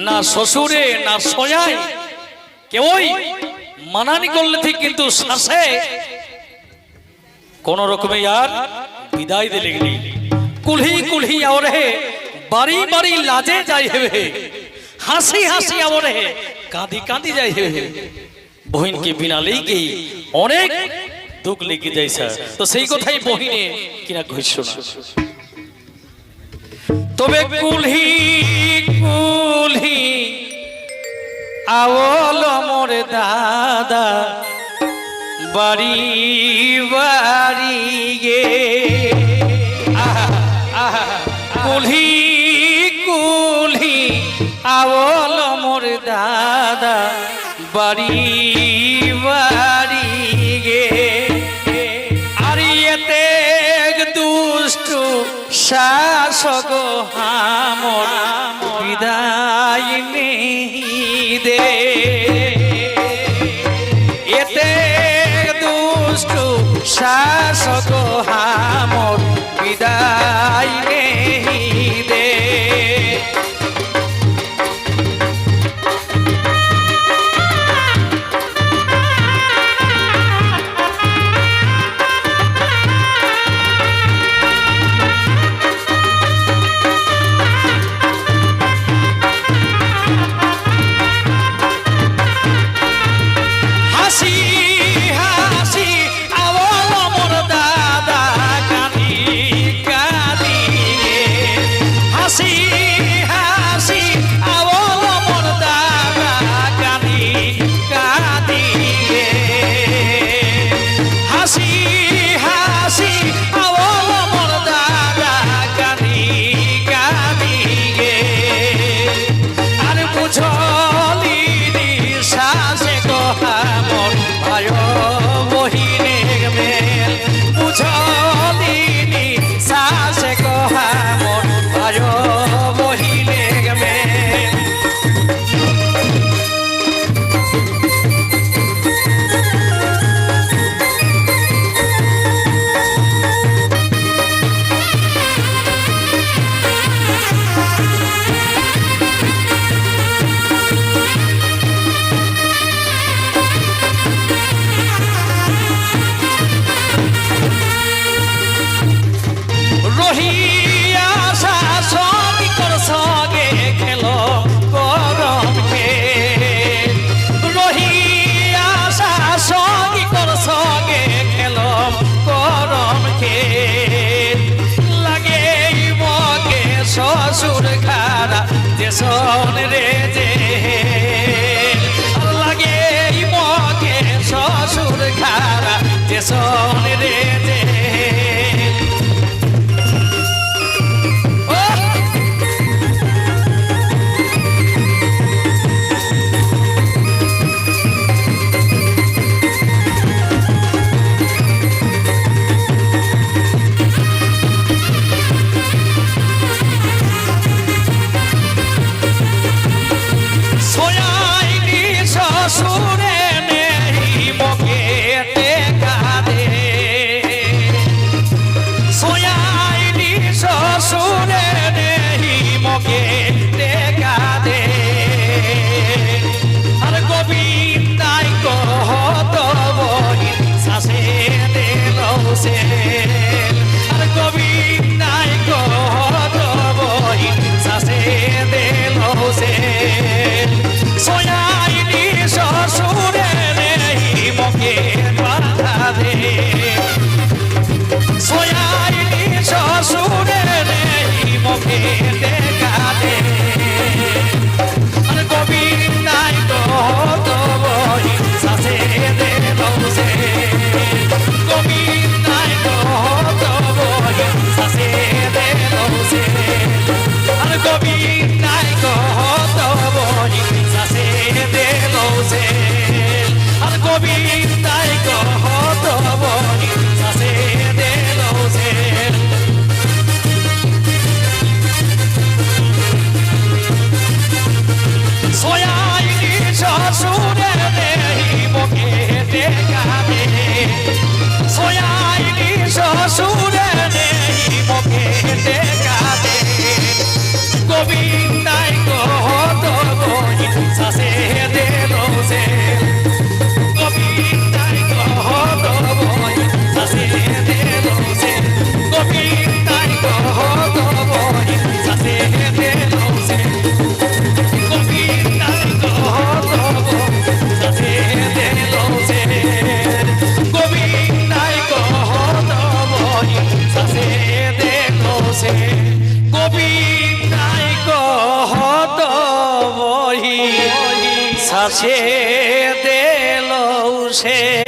না শ্বশুরে না সয়াই কেউই মানানি করলে ঠিক, কিন্তু শ্বাসে কোন রকমে আর বিদায় দিলে গেলি কুলহি কুলহি আওরে বাড়ি বাড়ি লাজে যাই হেবে হাসি হাসি আওরে কাঁদি কাঁদি যাই হেবে বহিনকে বিনা লেগেই অনেক দুঃখ লেগে যায় স্যার। তো সেই কথাই বহিনে কিনা কইছ না। তবে কুলহি কুলহি আওল মোর দাদা বাড়ি বাড়ি গে কুলহি কুলহি আওল মোর দাদা বাড়ি বাড়ি গে আর এতে দুষ্টু শাসক হামর বিদায় নেই দে এতে দুষ্টু শাসক হামর বিদায় নেই দে শোন রে যে লাগে মকে শ্বশুর খারা যে শোন রে যে আসে দেল সে